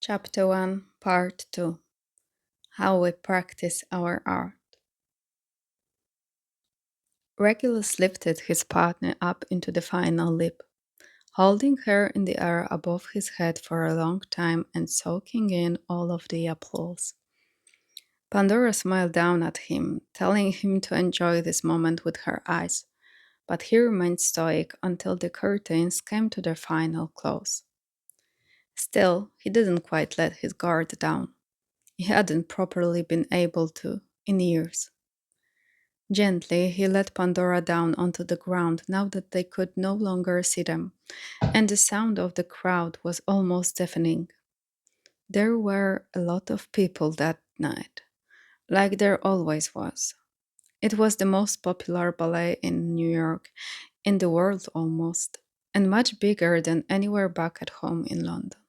Chapter 1, Part 2: How We Practice Our Art. Regulus lifted his partner up into the final leap, holding her in the air above his head for a long time and soaking in all of the applause. Pandora smiled down at him, telling him to enjoy this moment with her eyes, but he remained stoic until the curtains came to their final close. Still, he didn't quite let his guard down. He hadn't properly been able to in years. Gently, he let Pandora down onto the ground now that they could no longer see them, and the sound of the crowd was almost deafening. There were a lot of people that night, like there always was. It was the most popular ballet in New York, in the world almost, and much bigger than anywhere back at home in London.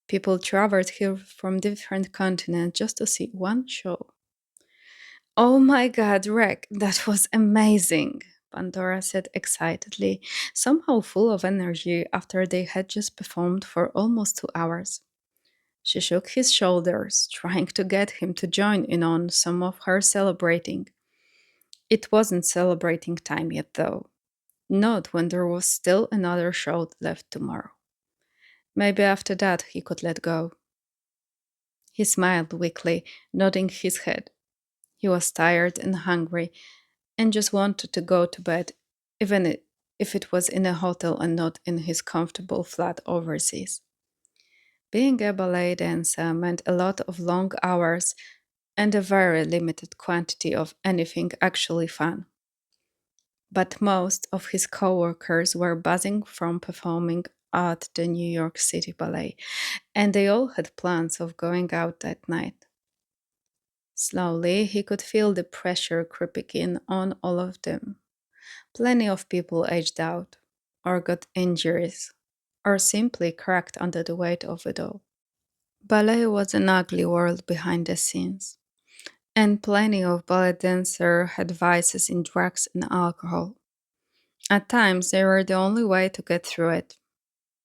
People traveled here from different continents just to see one show. Oh my god, Reg, that was amazing, Pandora said excitedly, somehow full of energy after they had just performed for almost 2 hours. She shook his shoulders, trying to get him to join in on some of her celebrating. It wasn't celebrating time yet, though. Not when there was still another show left tomorrow. Maybe after that he could let go. He smiled weakly, nodding his head. He was tired and hungry, and just wanted to go to bed, if it was in a hotel and not in his comfortable flat overseas. Being a ballet dancer meant a lot of long hours and a very limited quantity of anything actually fun. But most of his coworkers were buzzing from performing at the New York City Ballet, and they all had plans of going out that night. Slowly, he could feel the pressure creeping in on all of them. Plenty of people aged out, or got injuries, or simply cracked under the weight of it all. Ballet was an ugly world behind the scenes, and plenty of ballet dancers had vices in drugs and alcohol. At times, they were the only way to get through it.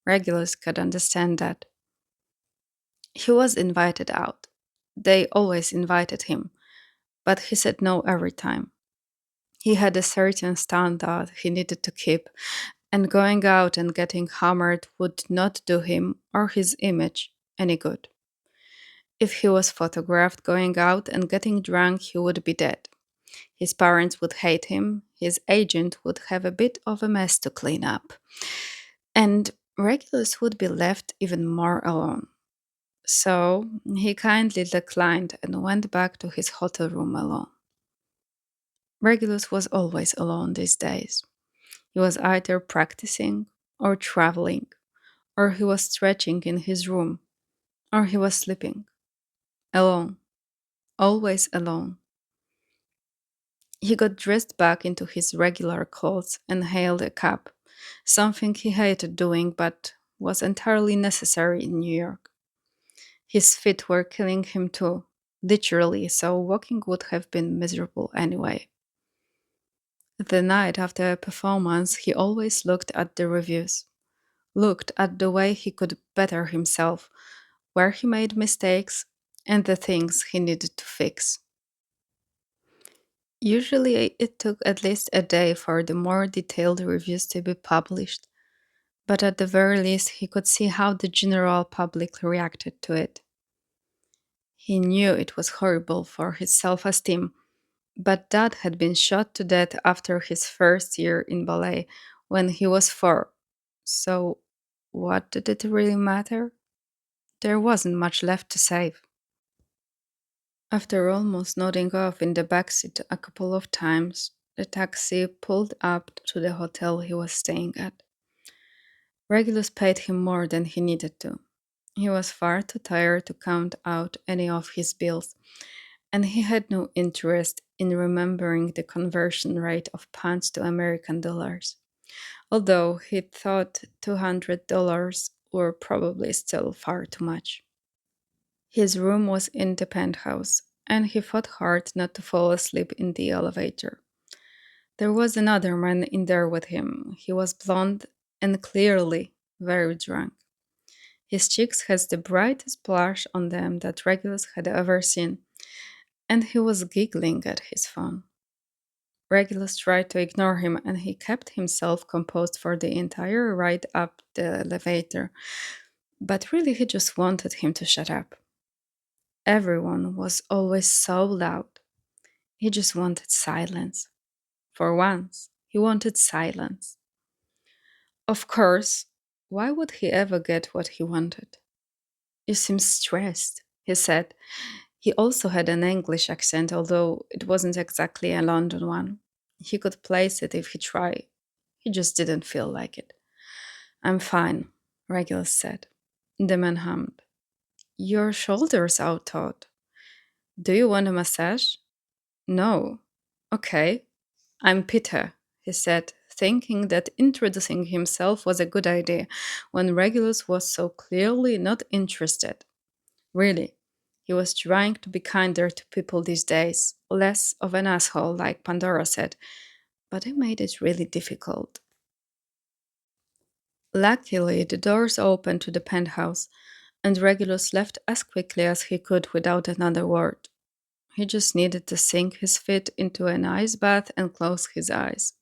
Regulus could understand that. He was invited out. They always invited him, but he said no every time. He had a certain standard he needed to keep, and going out and getting hammered would not do him or his image any good. If he was photographed going out and getting drunk, he would be dead. His parents would hate him, his agent would have a bit of a mess to clean up, and Regulus would be left even more alone. So he kindly declined and went back to his hotel room alone. Regulus was always alone these days. He was either practicing or traveling, or he was stretching in his room, or he was sleeping. Alone. Always alone. He got dressed back into his regular clothes and hailed a cab, something he hated doing but was entirely necessary in New York. His feet were killing him too, literally, so walking would have been miserable anyway. The night after a performance, he always looked at the reviews, looked at the way he could better himself, where he made mistakes, and the things he needed to fix. Usually, it took at least a day for the more detailed reviews to be published, but at the very least, he could see how the general public reacted to it. He knew it was horrible for his self esteem, but Dad had been shot to death after his first year in ballet when he was 4. So, what did it really matter? There wasn't much left to save. After almost nodding off in the backseat a couple of times, the taxi pulled up to the hotel he was staying at. Regulus paid him more than he needed to. He was far too tired to count out any of his bills, and he had no interest in remembering the conversion rate of pounds to American dollars, although he thought $200 were probably still far too much. His room was in the penthouse, and he fought hard not to fall asleep in the elevator. There was another man in there with him. He was blond and clearly very drunk. His cheeks had the brightest blush on them that Regulus had ever seen, and he was giggling at his phone. Regulus tried to ignore him, and he kept himself composed for the entire ride up the elevator, but really he just wanted him to shut up. Everyone was always so loud. He just wanted silence. For once, he wanted silence. Of course, why would he ever get what he wanted? You seem stressed, he said. He also had an English accent, although it wasn't exactly a London one. He could place it if he tried. He just didn't feel like it. I'm fine, Regulus said. The man hummed. Your shoulders out taut. Do you want a massage? No. Okay. I'm Peter, he said, thinking that introducing himself was a good idea when Regulus was so clearly not interested. Really, he was trying to be kinder to people these days, less of an asshole, like Pandora said, but it made it really difficult. Luckily, the doors opened to the penthouse, and Regulus left as quickly as he could without another word. He just needed to sink his feet into an ice bath and close his eyes.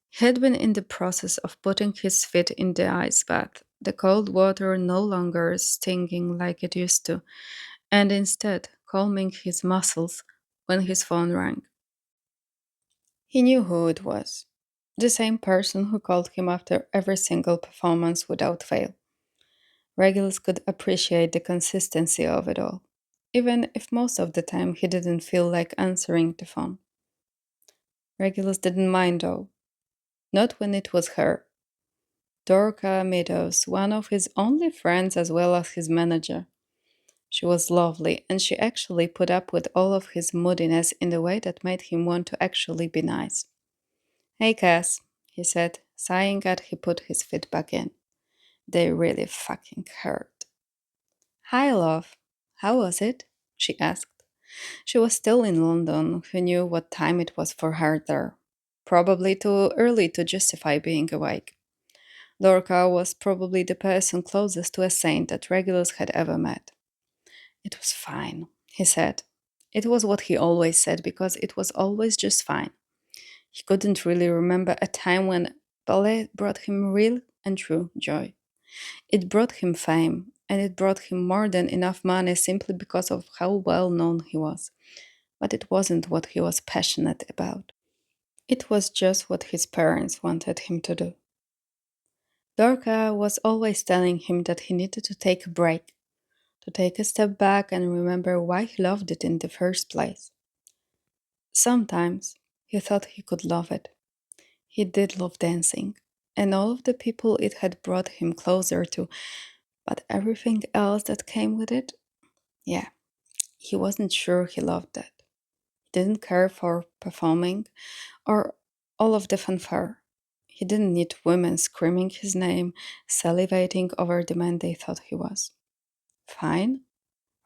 He had been in the process of putting his feet in the ice bath, the cold water no longer stinging like it used to, and instead calming his muscles when his phone rang. He knew who it was. The same person who called him after every single performance without fail. Regulus could appreciate the consistency of it all, even if most of the time he didn't feel like answering the phone. Regulus didn't mind though, not when it was her. Dorca Meadows, one of his only friends as well as his manager. She was lovely, and she actually put up with all of his moodiness in the way that made him want to actually be nice. Hey, Cass, he said, sighing as he put his feet back in. They really fucking hurt. Hi, love. How was it? She asked. She was still in London. Who knew what time it was for her there? Probably too early to justify being awake. Lorca was probably the person closest to a saint that Regulus had ever met. It was fine, he said. It was what he always said because it was always just fine. He couldn't really remember a time when ballet brought him real and true joy. It brought him fame, and it brought him more than enough money simply because of how well known he was. But it wasn't what he was passionate about. It was just what his parents wanted him to do. Dorca was always telling him that he needed to take a break, to take a step back and remember why he loved it in the first place. Sometimes he thought he could love it. He did love dancing, and all of the people it had brought him closer to, but everything else that came with it, yeah, he wasn't sure he loved that. He didn't care for performing or all of the fanfare. He didn't need women screaming his name, salivating over the man they thought he was. Fine.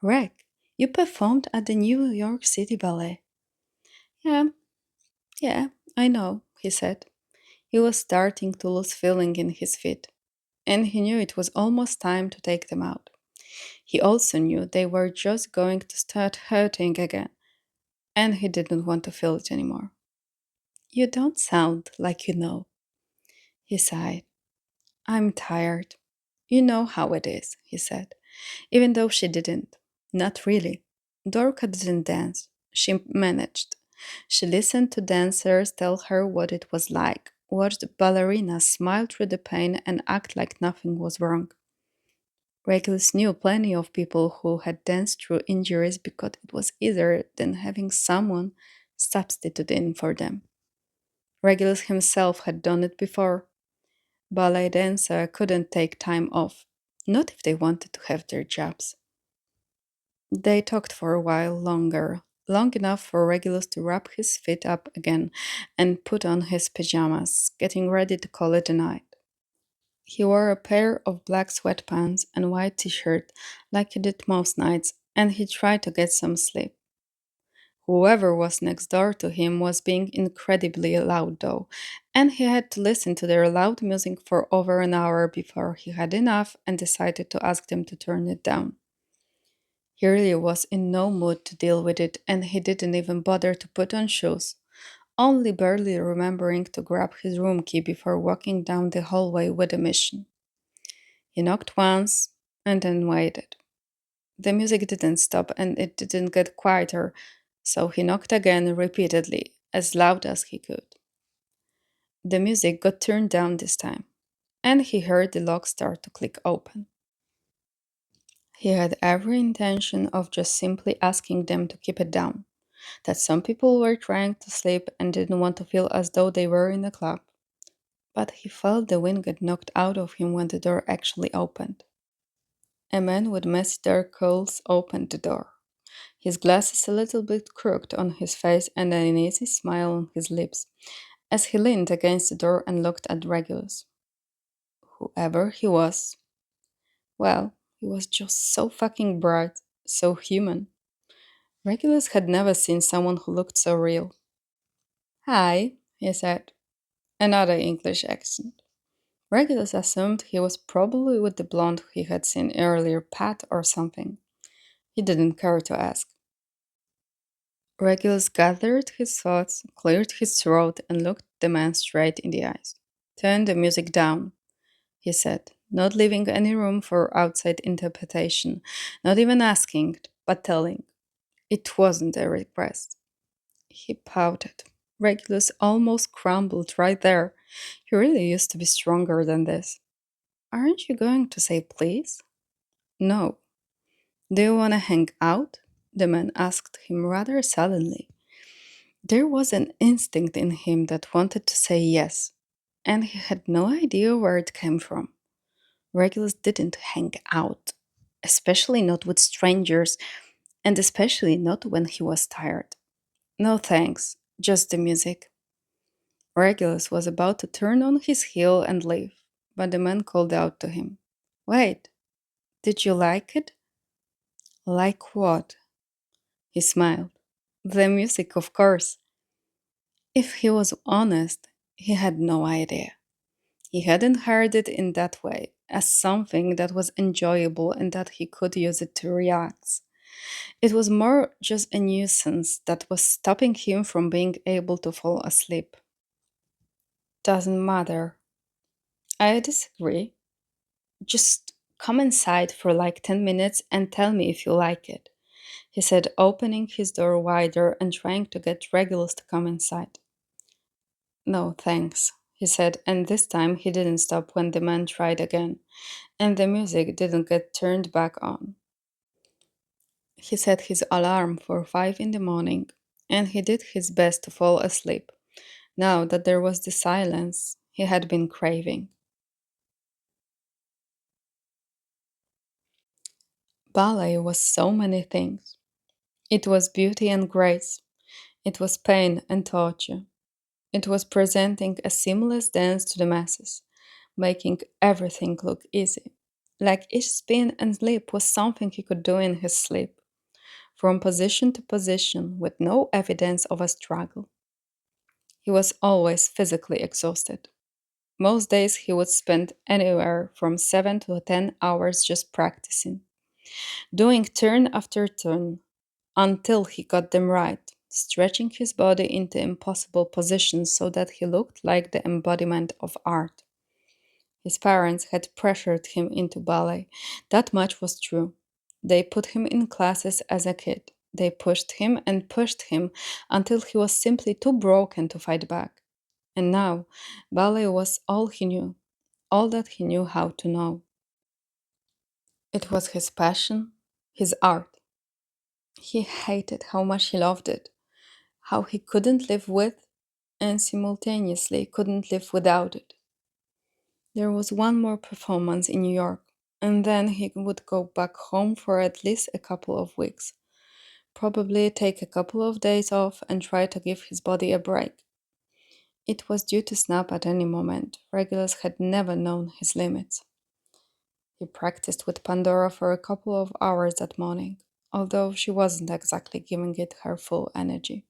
Reg, you performed at the New York City Ballet. Yeah, yeah, I know, he said. He was starting to lose feeling in his feet, and he knew it was almost time to take them out. He also knew they were just going to start hurting again, and he didn't want to feel it anymore. You don't sound like you know, he sighed. I'm tired. You know how it is, he said, even though she didn't. Not really. Dorca didn't dance. She managed. She listened to dancers tell her what it was like, watched ballerinas smile through the pain and act like nothing was wrong. Regulus knew plenty of people who had danced through injuries because it was easier than having someone substitute in for them. Regulus himself had done it before. Ballet dancer couldn't take time off, not if they wanted to have their jobs. They talked for a while longer, long enough for Regulus to wrap his feet up again and put on his pajamas, getting ready to call it a night. He wore a pair of black sweatpants and white t-shirt like he did most nights, and he tried to get some sleep. Whoever was next door to him was being incredibly loud, though, and he had to listen to their loud music for over an hour before he had enough and decided to ask them to turn it down. He really was in no mood to deal with it, and he didn't even bother to put on shoes, only barely remembering to grab his room key before walking down the hallway with a mission. He knocked once and then waited. The music didn't stop and it didn't get quieter, so he knocked again repeatedly, as loud as he could. The music got turned down this time, and he heard the lock start to click open. He had every intention of just simply asking them to keep it down, that some people were trying to sleep and didn't want to feel as though they were in a club. But he felt the wind get knocked out of him when the door actually opened. A man with messy dark curls opened the door, his glasses a little bit crooked on his face and an easy smile on his lips, as he leaned against the door and looked at Regulus. Whoever he was, well, he was just so fucking bright, so human. Regulus had never seen someone who looked so real. Hi, he said, another English accent. Regulus assumed he was probably with the blonde he had seen earlier, Pat or something. He didn't care to ask. Regulus gathered his thoughts, cleared his throat, and looked the man straight in the eyes. Turn the music down, he said, not leaving any room for outside interpretation, not even asking, but telling. It wasn't a request. He pouted. Regulus almost crumbled right there. He really used to be stronger than this. Aren't you going to say please? No. Do you want to hang out? The man asked him rather suddenly. There was an instinct in him that wanted to say yes, and he had no idea where it came from. Regulus didn't hang out, especially not with strangers, and especially not when he was tired. No thanks, just the music. Regulus was about to turn on his heel and leave, but the man called out to him, wait, did you like it? Like what? He smiled. The music, of course. If he was honest, he had no idea. He hadn't heard it in that way, as something that was enjoyable and that he could use it to relax. It was more just a nuisance that was stopping him from being able to fall asleep. Doesn't matter. I disagree. Just come inside for like 10 minutes and tell me if you like it, he said, opening his door wider and trying to get Regulus to come inside. No, thanks, he said, and this time he didn't stop when the man tried again, and the music didn't get turned back on. He set his alarm for 5 in the morning, and he did his best to fall asleep, now that there was the silence he had been craving. Ballet was so many things. It was beauty and grace, it was pain and torture. It was presenting a seamless dance to the masses, making everything look easy. Like each spin and leap was something he could do in his sleep, from position to position with no evidence of a struggle. He was always physically exhausted. Most days he would spend anywhere from 7 to 10 hours just practicing, doing turn after turn until he got them right, stretching his body into impossible positions so that he looked like the embodiment of art. His parents had pressured him into ballet. That much was true. They put him in classes as a kid. They pushed him and pushed him until he was simply too broken to fight back. And now, ballet was all he knew, all that he knew how to know. It was his passion, his art. He hated how much he loved it, how he couldn't live with and simultaneously couldn't live without it. There was one more performance in New York, and then he would go back home for at least a couple of weeks. Probably take a couple of days off and try to give his body a break. It was due to snap at any moment. Regulus had never known his limits. He practiced with Pandora for a couple of hours that morning. although she wasn't exactly giving it her full energy.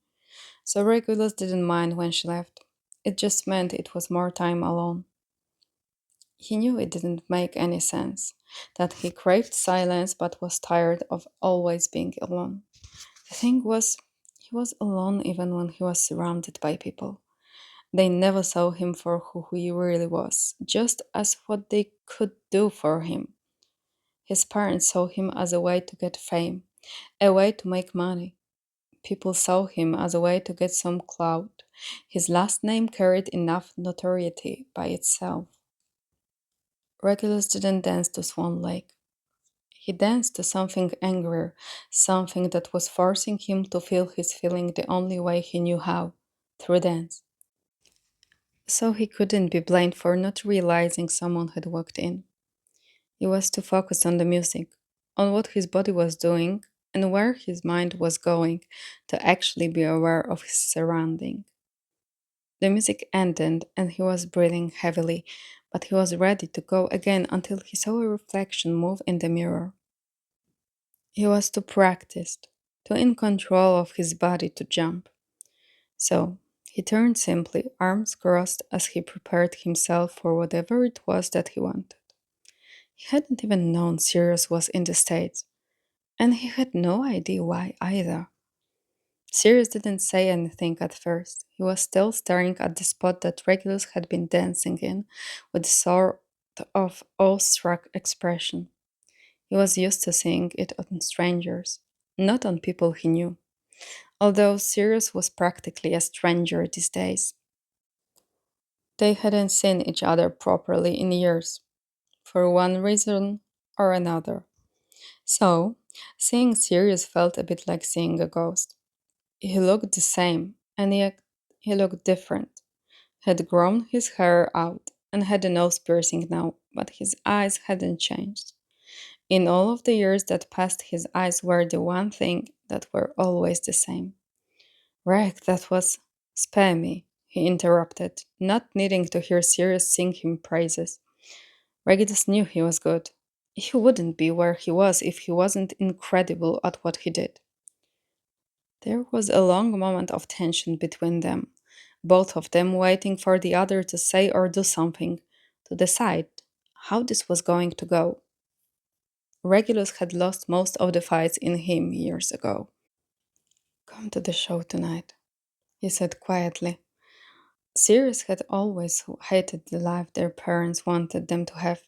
So Regulus didn't mind when she left. It just meant it was more time alone. He knew it didn't make any sense, that he craved silence but was tired of always being alone. The thing was, he was alone even when he was surrounded by people. They never saw him for who he really was, just as what they could do for him. His parents saw him as a way to get fame, a way to make money. People saw him as a way to get some clout. His last name carried enough notoriety by itself. Regulus didn't dance to Swan Lake. He danced to something angrier, something that was forcing him to feel his feeling the only way he knew how, through dance. So he couldn't be blamed for not realizing someone had walked in. He was too focused on the music, on what his body was doing, and where his mind was going to actually be aware of his surrounding. The music ended and he was breathing heavily, but he was ready to go again until he saw a reflection move in the mirror. He was too practiced, too in control of his body to jump. So he turned simply, arms crossed, as he prepared himself for whatever it was that he wanted. He hadn't even known Sirius was in the States, and he had no idea why either. Sirius didn't say anything at first. He was still staring at the spot that Regulus had been dancing in, with a sort of awestruck expression. He was used to seeing it on strangers, not on people he knew, although Sirius was practically a stranger these days. They hadn't seen each other properly in years, for one reason or another. So, seeing Sirius felt a bit like seeing a ghost. He looked the same, and yet he looked different. Had grown his hair out and had a nose piercing now, but his eyes hadn't changed. In all of the years that passed, his eyes were the one thing that were always the same. Reg, that was spare me, he interrupted, not needing to hear Sirius sing him praises. Regulus knew he was good. He wouldn't be where he was if he wasn't incredible at what he did. There was a long moment of tension between them, both of them waiting for the other to say or do something, to decide how this was going to go. Regulus had lost most of the fights in him years ago. Come to the show tonight, he said quietly. Sirius had always hated the life their parents wanted them to have.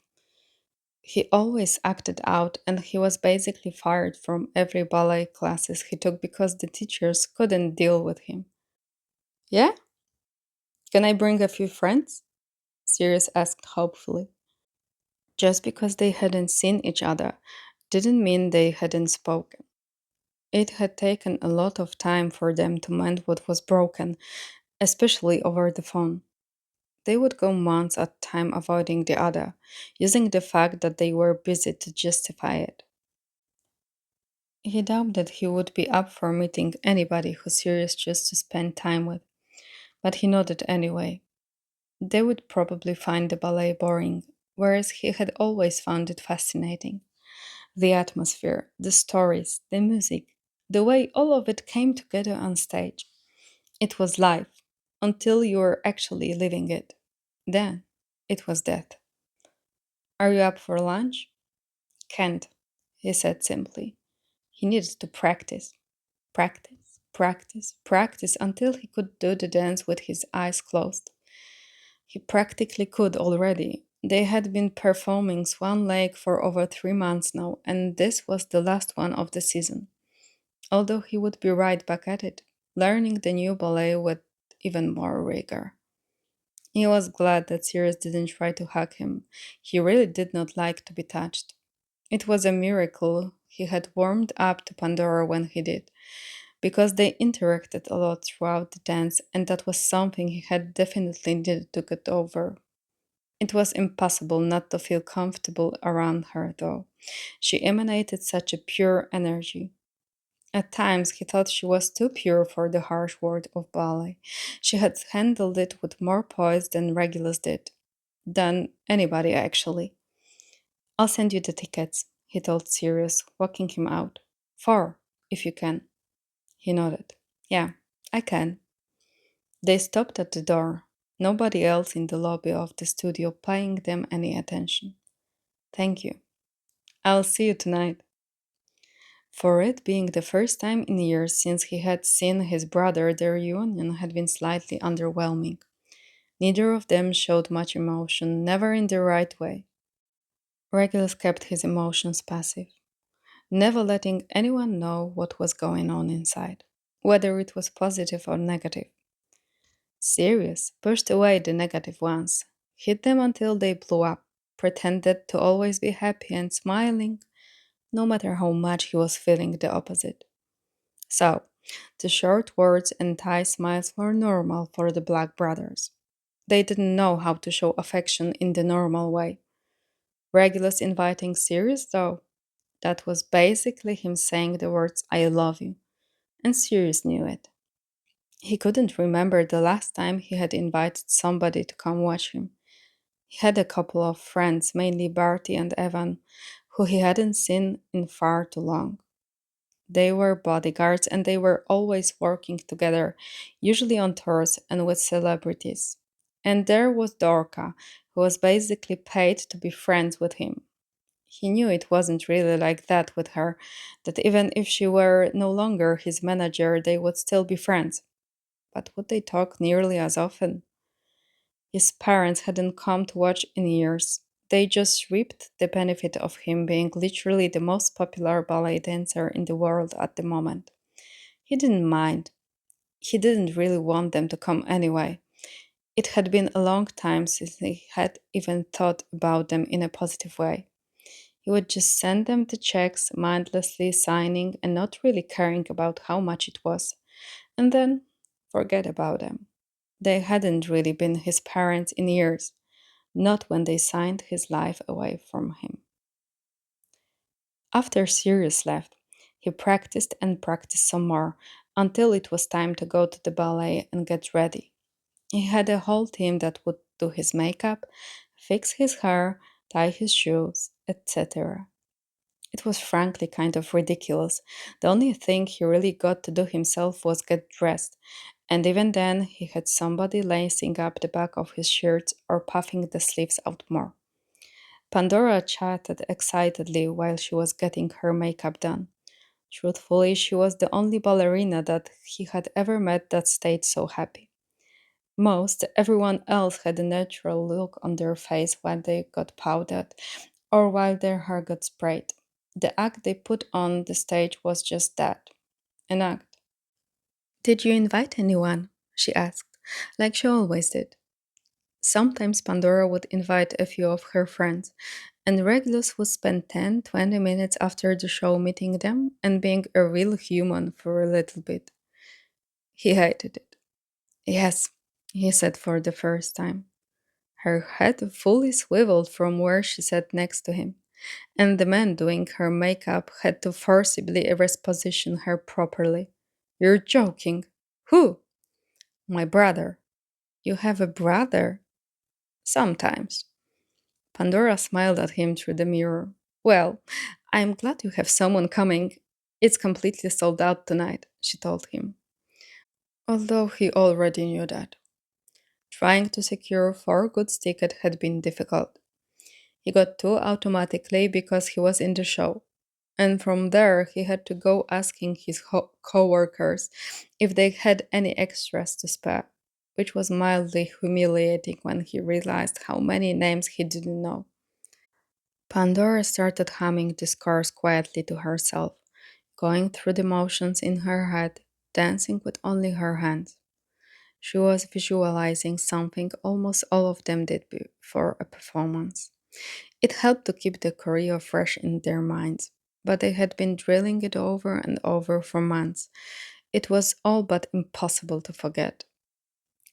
He always acted out, and he was basically fired from every ballet classes he took because the teachers couldn't deal with him. Yeah? Can I bring a few friends? Sirius asked hopefully. Just because they hadn't seen each other didn't mean they hadn't spoken. It had taken a lot of time for them to mend what was broken, especially over the phone. They would go months at a time avoiding the other, using the fact that they were busy to justify it. He doubted he would be up for meeting anybody who Sirius chose to spend time with, but he nodded anyway. They would probably find the ballet boring, whereas he had always found it fascinating. The atmosphere, the stories, the music, the way all of it came together on stage. It was life, until you were actually living it. Then, it was death. Are you up for lunch? Can't, he said simply. He needed to practice. Practice, practice, practice until he could do the dance with his eyes closed. He practically could already. They had been performing Swan Lake for over 3 months now, and this was the last one of the season. Although he would be right back at it, learning the new ballet with even more rigor. He was glad that Sirius didn't try to hug him. He really did not like to be touched. It was a miracle he had warmed up to Pandora when he did, because they interacted a lot throughout the dance, and that was something he had definitely needed to get over. It was impossible not to feel comfortable around her, though. She emanated such a pure energy. At times, he thought she was too pure for the harsh word of ballet. She had handled it with more poise than Regulus did. Than anybody, actually. I'll send you the tickets, he told Sirius, walking him out. 4, if you can. He nodded. Yeah, I can. They stopped at the door, nobody else in the lobby of the studio paying them any attention. Thank you. I'll see you tonight. For it being the first time in years since he had seen his brother, their reunion had been slightly underwhelming. Neither of them showed much emotion, never in the right way. Regulus kept his emotions passive, never letting anyone know what was going on inside, whether it was positive or negative. Sirius pushed away the negative ones, hid them until they blew up, pretended to always be happy and smiling, no matter how much he was feeling the opposite. So, the short words and tight smiles were normal for the Black brothers. They didn't know how to show affection in the normal way. Regulus inviting Sirius, though, that was basically him saying the words I love you, and Sirius knew it. He couldn't remember the last time he had invited somebody to come watch him. He had a couple of friends, mainly Barty and Evan, who he hadn't seen in far too long. They were bodyguards and they were always working together, usually on tours and with celebrities. And there was Dorca, who was basically paid to be friends with him. He knew it wasn't really like that with her, that even if she were no longer his manager, they would still be friends. But would they talk nearly as often? His parents hadn't come to watch in years. They just reaped the benefit of him being literally the most popular ballet dancer in the world at the moment. He didn't mind. He didn't really want them to come anyway. It had been a long time since he had even thought about them in a positive way. He would just send them the checks, mindlessly signing and not really caring about how much it was, and then forget about them. They hadn't really been his parents in years, not when they signed his life away from him. After Sirius left, he practiced and practiced some more until it was time to go to the ballet and get ready. He had a whole team that would do his makeup, fix his hair, tie his shoes, etc. It was frankly kind of ridiculous. The only thing he really got to do himself was get dressed, and even then he had somebody lacing up the back of his shirt or puffing the sleeves out more. Pandora chatted excitedly while she was getting her makeup done. Truthfully, she was the only ballerina that he had ever met that stayed so happy. Most everyone else had a natural look on their face while they got powdered or while their hair got sprayed. The act they put on the stage was just that, an act. Did you invite anyone? She asked, like she always did. Sometimes Pandora would invite a few of her friends, and Regulus would spend 10-20 minutes after the show meeting them and being a real human for a little bit. He hated it. Yes, he said for the first time. Her head fully swiveled from where she sat next to him, and the man doing her makeup had to forcibly reposition her properly. You're joking. Who? My brother. You have a brother? Sometimes. Pandora smiled at him through the mirror. Well, I'm glad you have someone coming. It's completely sold out tonight, she told him. Although he already knew that. Trying to secure 4 goods ticket had been difficult. He got 2 automatically because he was in the show. And from there, he had to go asking his co-workers if they had any extras to spare, which was mildly humiliating when he realized how many names he didn't know. Pandora started humming this chorus quietly to herself, going through the motions in her head, dancing with only her hands. She was visualizing something almost all of them did before a performance. It helped to keep the choreo fresh in their minds, but they had been drilling it over and over for months. It was all but impossible to forget.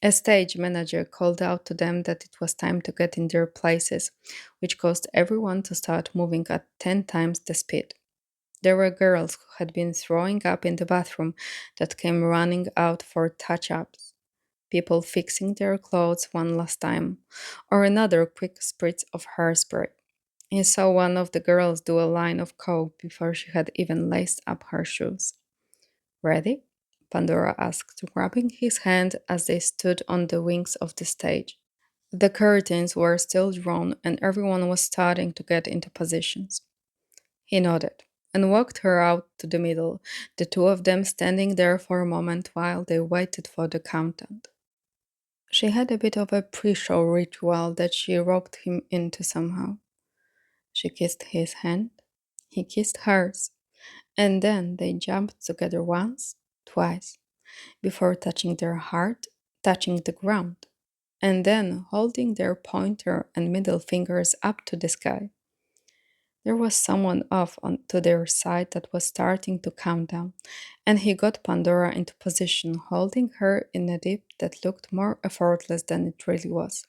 A stage manager called out to them that it was time to get in their places, which caused everyone to start moving at 10 times the speed. There were girls who had been throwing up in the bathroom that came running out for touch ups, people fixing their clothes one last time, or another quick spritz of hairspray. He saw one of the girls do a line of coke before she had even laced up her shoes. Ready? Pandora asked, rubbing his hand as they stood on the wings of the stage. The curtains were still drawn and everyone was starting to get into positions. He nodded and walked her out to the middle, the two of them standing there for a moment while they waited for the countdown. She had a bit of a pre show ritual that she roped him into somehow. She kissed his hand, he kissed hers, and then they jumped together once, twice, before touching their heart, touching the ground, and then holding their pointer and middle fingers up to the sky. There was someone off on to their side that was starting to count down, and he got Pandora into position, holding her in a dip that looked more effortless than it really was.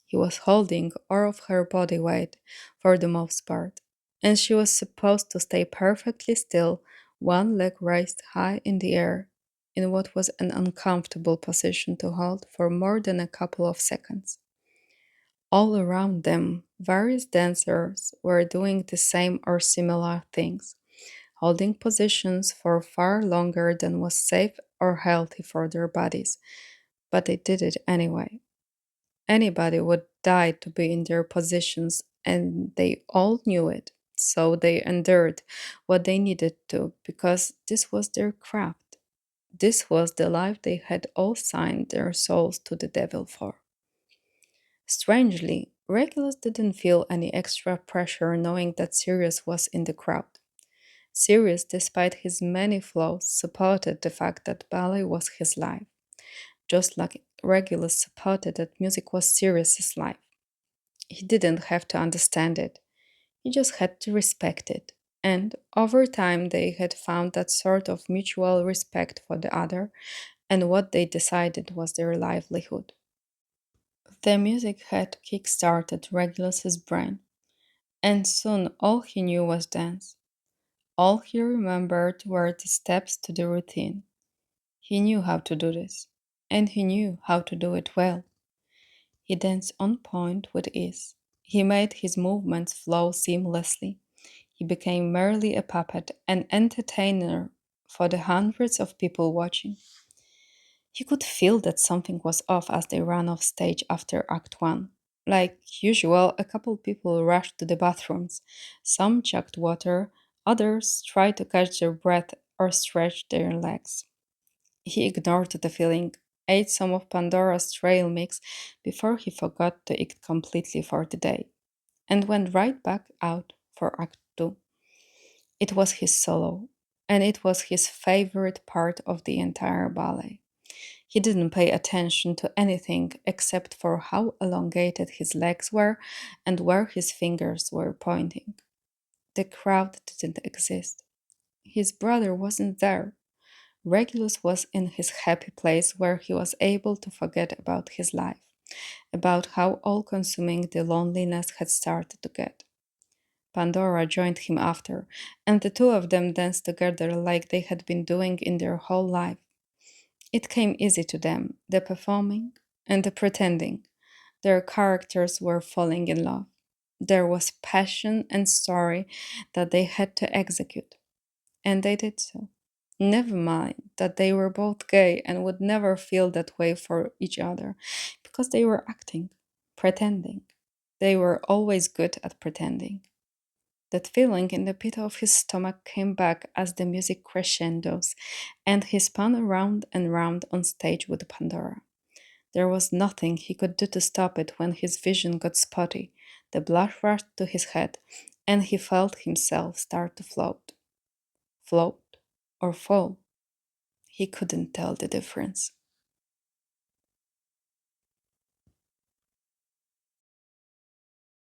He was holding all of her body weight for the most part, and she was supposed to stay perfectly still, one leg raised high in the air, in what was an uncomfortable position to hold for more than a couple of seconds. All around them, various dancers were doing the same or similar things, holding positions for far longer than was safe or healthy for their bodies, but they did it anyway. Anybody would die to be in their positions, and they all knew it. So they endured what they needed to because this was their craft. This was the life they had all signed their souls to the devil for. Strangely, Regulus didn't feel any extra pressure knowing that Sirius was in the crowd. Sirius, despite his many flaws, supported the fact that ballet was his life, just like Regulus supported that music was Sirius's life. He didn't have to understand it, he just had to respect it. And over time, they had found that sort of mutual respect for the other and what they decided was their livelihood. The music had kick-started Regulus's brain, and soon all he knew was dance. All he remembered were the steps to the routine. He knew how to do this, and he knew how to do it well. He danced on point with ease. He made his movements flow seamlessly. He became merely a puppet, an entertainer for the hundreds of people watching. He could feel that something was off as they ran off stage after Act One. Like usual, a couple people rushed to the bathrooms. Some chugged water, others tried to catch their breath or stretch their legs. He ignored the feeling, ate some of Pandora's trail mix before he forgot to eat completely for the day, and went right back out for Act Two. It was his solo, and it was his favorite part of the entire ballet. He didn't pay attention to anything except for how elongated his legs were and where his fingers were pointing. The crowd didn't exist. His brother wasn't there. Regulus was in his happy place where he was able to forget about his life, about how all consuming the loneliness had started to get. Pandora joined him after, and the two of them danced together like they had been doing in their whole life. It came easy to them, the performing and the pretending. Their characters were falling in love. There was passion and story that they had to execute, and they did so. Never mind that they were both gay and would never feel that way for each other, because they were acting, pretending. They were always good at pretending. That feeling in the pit of his stomach came back as the music crescendos, and he spun around and round on stage with Pandora. There was nothing he could do to stop it when his vision got spotty. The blood rushed to his head, and he felt himself start to float. Float or fall. He couldn't tell the difference.